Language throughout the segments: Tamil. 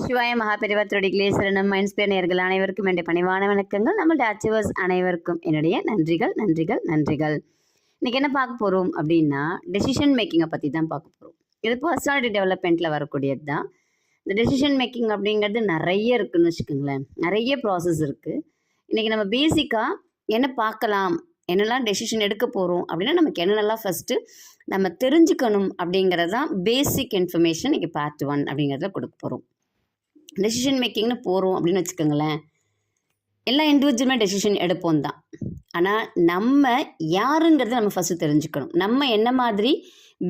சிவாய மகாபெரிவா திருடிகளே சரணம். மைண்ட்ஸ்பியர் நேயர்கள் அனைவருக்கும் என்னுடைய பணிவான வணக்கங்கள். நம்மளுடைய அச்சீவர்ஸ் அனைவருக்கும் என்னுடைய நன்றிகள் நன்றிகள் நன்றிகள். இன்னைக்கு என்ன பார்க்க போகிறோம் அப்படின்னா, டெசிஷன் மேக்கிங்கை பற்றி தான் பார்க்க போகிறோம். இது பர்சனாலிட்டி டெவலப்மெண்ட்டில் வரக்கூடியது தான். இந்த டெசிஷன் மேக்கிங் அப்படிங்கிறது நிறைய இருக்குதுன்னு வச்சுக்கோங்களேன். நிறைய ப்ராசஸ் இருக்குது. இன்றைக்கி நம்ம பேசிக்காக என்ன பார்க்கலாம், என்னெல்லாம் டெசிஷன் எடுக்க போகிறோம் அப்படின்னா, நமக்கு என்னென்னலாம் ஃபஸ்ட்டு நம்ம தெரிஞ்சுக்கணும் அப்படிங்கிறது தான் பேசிக் இன்ஃபர்மேஷன் இன்றைக்கி பார்ட் 1 அப்படிங்கிறத கொடுக்க போகிறோம். டெசிஷன் மேக்கிங்னு போகிறோம் அப்படின்னு வச்சுக்கோங்களேன், எல்லா இண்டிவிஜுவலுமே டெசிஷன் எடுப்போம் தான். ஆனால் நம்ம யாருங்கிறத நம்ம ஃபஸ்ட்டு தெரிஞ்சுக்கணும். நம்ம என்ன மாதிரி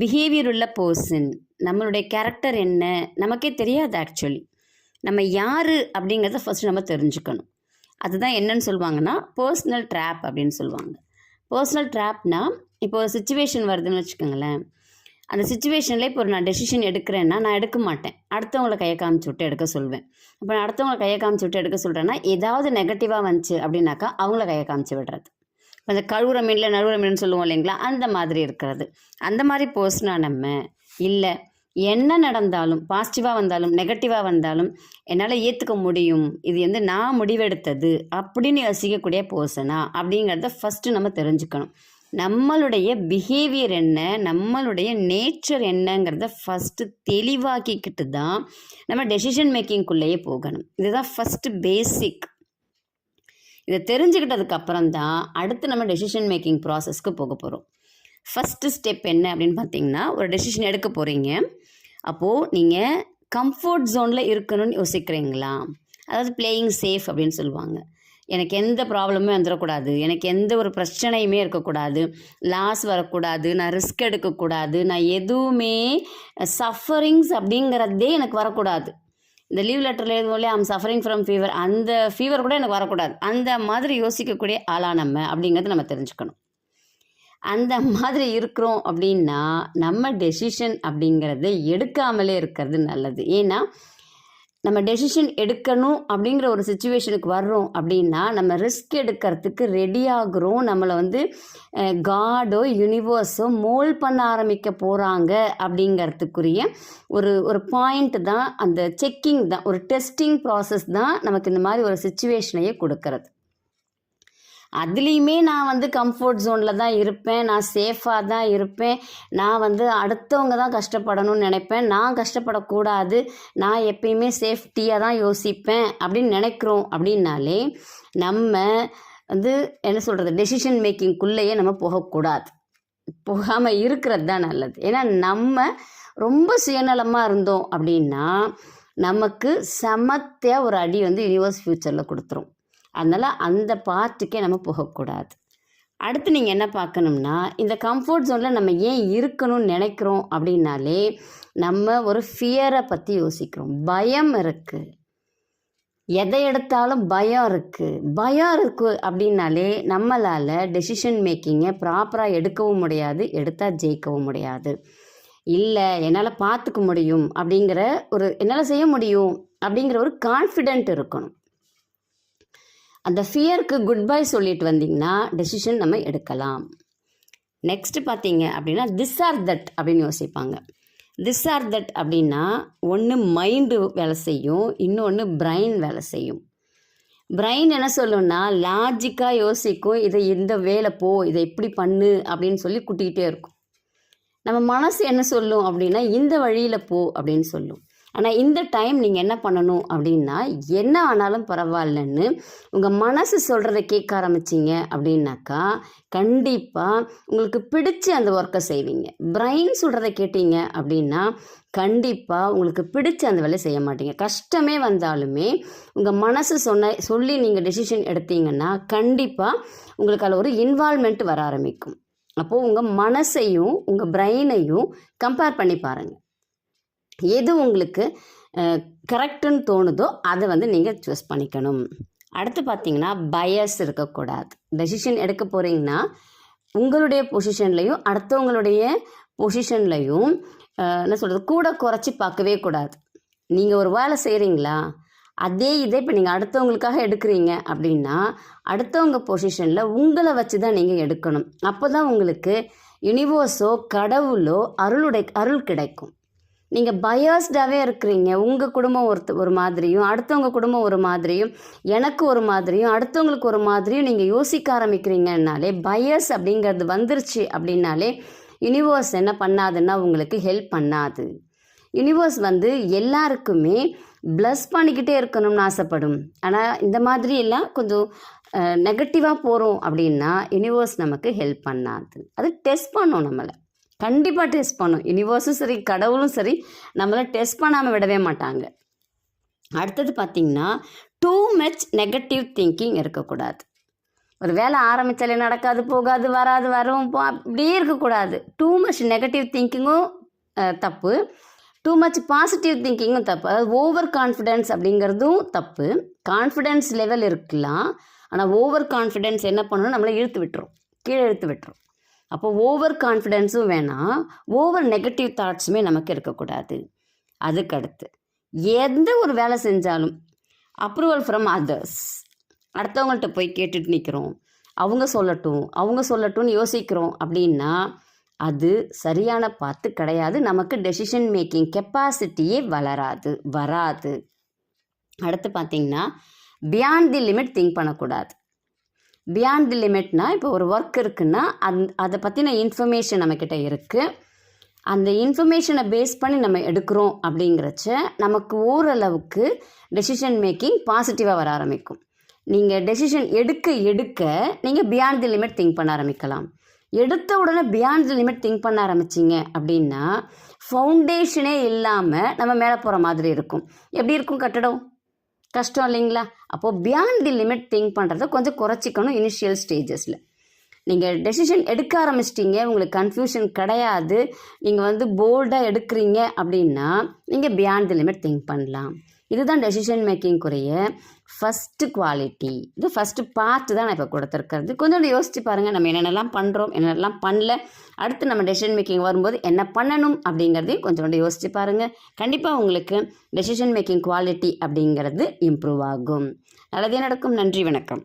பிஹேவியர் உள்ள பர்சன், நம்மளுடைய கேரக்டர் என்ன நமக்கே தெரியாது. ஆக்சுவலி நம்ம யார் அப்படிங்கிறத ஃபஸ்ட்டு நம்ம தெரிஞ்சுக்கணும். அதுதான் என்னன்னு சொல்லுவாங்கன்னா பர்சனல் ட்ராப் அப்படின்னு சொல்லுவாங்க. பர்சனல் ட்ராப்னா, இப்போ ஒரு சுச்சுவேஷன் வருதுன்னு வச்சுக்கோங்களேன். அந்த சுச்சுவேஷனில் இப்போ நான் டெசிஷன் எடுக்கிறேன்னா நான் எடுக்க மாட்டேன், அடுத்தவங்களை கையை காமிச்சு விட்டு எடுக்க சொல்வேன். இப்போ நான் அடுத்தவங்களை கையை காமிச்சு விட்டு எடுக்க சொல்கிறேன்னா, ஏதாவது நெகட்டிவாக வந்துச்சு அப்படின்னாக்கா அவங்கள கையை காமிச்சு விடுறது. இப்போ அந்த கழுவுற மீனில் நழுவுற மீன் சொல்லுவோம் இல்லைங்களா, அந்த மாதிரி இருக்கிறது. அந்த மாதிரி பர்சனாக நம்ம இல்லை, என்ன நடந்தாலும் பாசிட்டிவாக வந்தாலும் நெகட்டிவாக வந்தாலும் என்னால் ஏற்றுக்க முடியும், இது வந்து நான் முடிவெடுத்தது அப்படின்னு யோசிக்கக்கூடிய பர்சனா அப்படிங்கிறத ஃபஸ்ட்டு நம்ம தெரிஞ்சுக்கணும். நம்மளுடைய பிஹேவியர் என்ன, நம்மளுடைய நேச்சர் என்னங்கிறத ஃபஸ்ட்டு தெளிவாக்கிக்கிட்டு தான் நம்ம டெசிஷன் மேக்கிங்குள்ளேயே போகணும். இதுதான் ஃபஸ்ட்டு பேசிக். இதை தெரிஞ்சுக்கிட்டதுக்கப்புறம் தான் அடுத்து நம்ம டெசிஷன் மேக்கிங் ப்ராசஸ்க்கு போக போகிறோம். ஃபஸ்ட்டு ஸ்டெப் என்ன அப்படின்னு பார்த்தீங்கன்னா, ஒரு டெசிஷன் எடுக்க போகிறீங்க. அப்போது நீங்கள் கம்ஃபர்ட் ஜோனில் இருக்கணும்னு யோசிக்கிறீங்களா? அதாவது பிளேயிங் சேஃப் அப்படின்னு சொல்லுவாங்க. எனக்கு எந்த ப்ராப்ளமே வந்துடக்கூடாது, எனக்கு எந்த ஒரு பிரச்சனையுமே இருக்கக்கூடாது, லாஸ் வரக்கூடாது, நான் ரிஸ்க் எடுக்கக்கூடாது, நான் எதுவுமே சஃபரிங்ஸ் அப்படிங்கிறதே எனக்கு வரக்கூடாது. இந்த லீவ் லெட்டரில் எதுவும் ஐம் சஃபரிங் ஃப்ரம் ஃபீவர், அந்த ஃபீவர் கூட எனக்கு வரக்கூடாது. அந்த மாதிரி யோசிக்கக்கூடிய ஆளாக நம்ம அப்படிங்கிறது நம்ம தெரிஞ்சுக்கணும். அந்த மாதிரி இருக்கிறோம் அப்படின்னா நம்ம டெசிஷன் அப்படிங்கிறத எடுக்காமலே இருக்கிறது நல்லது. ஏன்னா நம்ம டெசிஷன் எடுக்கணும் அப்படிங்கிற ஒரு சுச்சுவேஷனுக்கு வர்றோம் அப்படின்னா நம்ம ரிஸ்க் எடுக்கிறதுக்கு ரெடி ஆகுறோம். நம்மளை வந்து காடோ யூனிவர்ஸோ மோல் பண்ண ஆரம்பிக்க போகிறாங்க அப்படிங்கிறதுக்குரிய ஒரு பாயிண்ட் தான், அந்த செக்கிங் தான், ஒரு டெஸ்டிங் ப்ராசஸ் தான் நமக்கு இந்த மாதிரி ஒரு சுச்சுவேஷனையே கொடுக்கறது. அதுலேயுமே நான் வந்து கம்ஃபர்ட் ஜோனில் தான் இருப்பேன், நான் சேஃபாக தான் இருப்பேன், நான் வந்து அடுத்தவங்க தான் கஷ்டப்படணும்னு நினைப்பேன், நான் கஷ்டப்படக்கூடாது, நான் எப்பயுமே சேஃப்டியாக தான் யோசிப்பேன் அப்படின்னு நினைக்கிறோம் அப்படின்னாலே நம்ம வந்து என்ன சொல்கிறது, டெசிஷன் மேக்கிங்குள்ளேயே நம்ம போகக்கூடாது. போகாமல் இருக்கிறது தான் நல்லது. ஏன்னா நம்ம ரொம்ப சுயநலமாக இருந்தோம் அப்படின்னா நமக்கு சமத்தையாக ஒரு அடி வந்து யூனிவர்ஸ் ஃப்யூச்சரில் கொடுத்துரும். அதனால் அந்த பார்ட்டுக்கே நம்ம போகக்கூடாது. அடுத்து நீங்கள் என்ன பார்க்கணும்னா, இந்த கம்ஃபர்ட் ஜோனில் நம்ம ஏன் இருக்கணும்னு நினைக்கிறோம் அப்படின்னாலே நம்ம ஒரு ஃபியரை பற்றி யோசிக்கிறோம். பயம் இருக்குது, எதை எடுத்தாலும் பயம் இருக்குது அப்படின்னாலே நம்மளால் டெசிஷன் மேக்கிங்கை ப்ராப்பராக எடுக்கவும் முடியாது, எடுத்தால் ஜெயிக்கவும் முடியாது. இல்லை என்னால் பார்த்துக்க முடியும் அப்படிங்கிற ஒரு, என்னால் செய்ய முடியும் அப்படிங்கிற ஒரு கான்ஃபிடென்ட் இருக்கணும். அந்த ஃபியருக்கு குட் பை சொல்லிட்டு வந்தீங்கன்னா டெசிஷன் நம்ம எடுக்கலாம். நெக்ஸ்ட்டு பார்த்தீங்க அப்படின்னா திஸ் ஆர் தட் அப்படின்னு யோசிப்பாங்க. திஸ் ஆர் தட் அப்படின்னா ஒன்று மைண்டு வேலை செய்யும், இன்னொன்று பிரெயின் வேலை செய்யும். பிரெயின் என்ன சொல்லும்னா லாஜிக்காக யோசிக்கும், இதை இந்த வேலை போ, இதை இப்படி பண்ணு அப்படின்னு சொல்லி கூட்டிகிட்டே இருக்கும். நம்ம மனசு என்ன சொல்லும் அப்படின்னா இந்த வழியில் போ அப்படின்னு சொல்லும். ஆனால் இந்த டைம் நீங்கள் என்ன பண்ணணும் அப்படின்னா, என்ன ஆனாலும் பரவாயில்லன்னு உங்கள் மனசு சொல்கிறத கேட்க ஆரம்பிச்சிங்க அப்படின்னாக்கா கண்டிப்பாக உங்களுக்கு பிடிச்சி அந்த ஒர்க்கை செய்வீங்க. பிரெயின் சொல்கிறத கேட்டீங்க அப்படின்னா கண்டிப்பாக உங்களுக்கு பிடிச்ச அந்த வேலையை செய்ய மாட்டீங்க. கஷ்டமே வந்தாலுமே உங்கள் மனசு சொல்லி நீங்கள் டெசிஷன் எடுத்தீங்கன்னா கண்டிப்பாக உங்களுக்கு அதில் ஒரு இன்வால்மெண்ட் வர ஆரம்பிக்கும். அப்போது உங்கள் மனசையும் உங்கள் பிரெயினையும் கம்பேர் பண்ணி பாருங்கள். எது உங்களுக்கு கரெக்டுன்னு தோணுதோ அதை வந்து நீங்கள் சூஸ் பண்ணிக்கணும். அடுத்து பார்த்தீங்கன்னா பயஸ் இருக்கக்கூடாது. டெசிஷன் எடுக்க போகிறீங்கன்னா உங்களுடைய பொசிஷன்லையும் அடுத்தவங்களுடைய பொசிஷன்லையும் என்ன சொல்கிறது, கூட குறைச்சி பார்க்கவே கூடாது. நீங்கள் ஒரு வேலை செய்கிறீங்களா, அதே இதை இப்போ நீங்கள் அடுத்தவங்களுக்காக எடுக்கிறீங்க அப்படின்னா அடுத்தவங்க பொசிஷனில் உங்களை வச்சு தான் நீங்கள் எடுக்கணும். அப்போ தான் உங்களுக்கு யூனிவர்ஸோ கடவுளோ அருள் கிடைக்கும். நீங்கள் பயாஸ்டாகவே இருக்கிறீங்க. உங்கள் குடும்பம் ஒரு மாதிரியும், அடுத்தவங்க குடும்பம் ஒரு மாதிரியும், எனக்கு ஒரு மாதிரியும், அடுத்தவங்களுக்கு ஒரு மாதிரியும் நீங்கள் யோசிக்க ஆரம்பிக்கிறீங்கன்னாலே, பயாஸ் அப்படிங்கிறது வந்துருச்சு அப்படின்னாலே யூனிவர்ஸ் என்ன பண்ணாதுன்னா உங்களுக்கு ஹெல்ப் பண்ணாது. யூனிவர்ஸ் எல்லாருக்குமே ப்ளஸ் பண்ணிக்கிட்டே இருக்கணும்னு ஆசைப்படும். ஆனால் இந்த மாதிரி எல்லாம் கொஞ்சம் நெகட்டிவாக போகிறோம் அப்படின்னா யூனிவர்ஸ் நமக்கு ஹெல்ப் பண்ணாது. அது டெஸ்ட் பண்ணும், நம்மளை கண்டிப்பாக டெஸ்ட் பண்ணும். யூனிவர்ஸும் சரி, கடவுளும் சரி, நம்மளை டெஸ்ட் பண்ணாமல் விடவே மாட்டாங்க. அடுத்தது பார்த்திங்கன்னா, டூ மச் நெகட்டிவ் திங்கிங் இருக்கக்கூடாது. ஒரு வேலை ஆரம்பித்தாலே நடக்காது, போகாது, வராது, வரும், அப்படியே இருக்கக்கூடாது. டூ மச் நெகட்டிவ் திங்கிங்கும் தப்பு, டூ மச் பாசிட்டிவ் திங்கிங்கும் தப்பு. அதாவது ஓவர் கான்ஃபிடென்ஸ் அப்படிங்கிறதும் தப்பு. கான்ஃபிடென்ஸ் லெவல் இருக்கலாம், ஆனால் ஓவர் கான்ஃபிடென்ஸ் என்ன பண்ணணும், நம்மளை இழுத்து விட்டுரும், கீழே இழுத்து விட்டுரும். அப்போ ஓவர் கான்ஃபிடென்ஸும் வேணாம், ஓவர் நெகட்டிவ் தாட்ஸுமே நமக்கு இருக்கக்கூடாது. அதுக்கடுத்து எந்த ஒரு வேலை செஞ்சாலும் அப்ரூவல் ஃப்ரம் அதர்ஸ், அடுத்தவங்கள்ட்ட போய் கேட்டுட்டு நிற்கிறோம், அவங்க சொல்லட்டும்னு யோசிக்கிறோம் அப்படின்னா அது சரியான பாத்து கிடையாது. நமக்கு டெசிஷன் மேக்கிங் கெப்பாசிட்டியே வராது. அடுத்து பார்த்திங்கன்னா, பியாண்ட் தி லிமிட் திங்க் பண்ணக்கூடாது. பியாண்ட் தி லிமிட்னா, இப்போ ஒரு ஒர்க் இருக்குன்னா அதை பற்றின இன்ஃபர்மேஷன் நம்மக்கிட்ட இருக்குது. அந்த இன்ஃபர்மேஷனை பேஸ் பண்ணி நம்ம எடுக்கிறோம் அப்படிங்கிறச்ச நமக்கு ஓரளவுக்கு டெசிஷன் மேக்கிங் பாசிட்டிவாக வர ஆரம்பிக்கும். நீங்கள் டெசிஷன் எடுக்க நீங்கள் பியாண்ட் தி லிமிட் திங்க் பண்ண ஆரம்பிக்கலாம். எடுத்த உடனே பியாண்ட் தி லிமிட் திங்க் பண்ண ஆரம்பிச்சிங்க அப்படின்னா ஃபவுண்டேஷனே இல்லாமல் நம்ம மேலே போகிற மாதிரி இருக்கும். எப்படி இருக்கும் கட்டடம்? கஷ்டம் இல்லைங்களா? அப்போது பியாண்ட் தி லிமிட் திங்க் பண்ணுறதை கொஞ்சம் குறைச்சிக்கணும் இனிஷியல் ஸ்டேஜஸில். நீங்கள் டெசிஷன் எடுக்க ஆரம்பிச்சிட்டிங்க, உங்களுக்கு கன்ஃபியூஷன் கிடையாது, நீங்கள் போல்டாக எடுக்கிறீங்க அப்படின்னா நீங்கள் பியாண்ட் தி லிமிட் திங்க் பண்ணலாம். இதுதான் டெசிஷன் மேக்கிங்குரிய ஃபஸ்ட்டு குவாலிட்டி. இது ஃபஸ்ட்டு பார்ட்டு தான் நான் இப்போ கொடுத்துருக்கிறது. கொஞ்சம் யோசிச்சு பாருங்கள், நம்ம என்னென்னலாம் பண்ணுறோம், என்னென்னலாம் பண்ணல, அடுத்து நம்ம டெசிஷன் மேக்கிங் வரும்போது என்ன பண்ணணும் அப்படிங்கிறதையும் கொஞ்சம் யோசிச்சு பாருங்கள். கண்டிப்பாக உங்களுக்கு டெசிஷன் மேக்கிங் குவாலிட்டி அப்படிங்கிறது இம்ப்ரூவ் ஆகும். நல்லதே நடக்கும். நன்றி, வணக்கம்.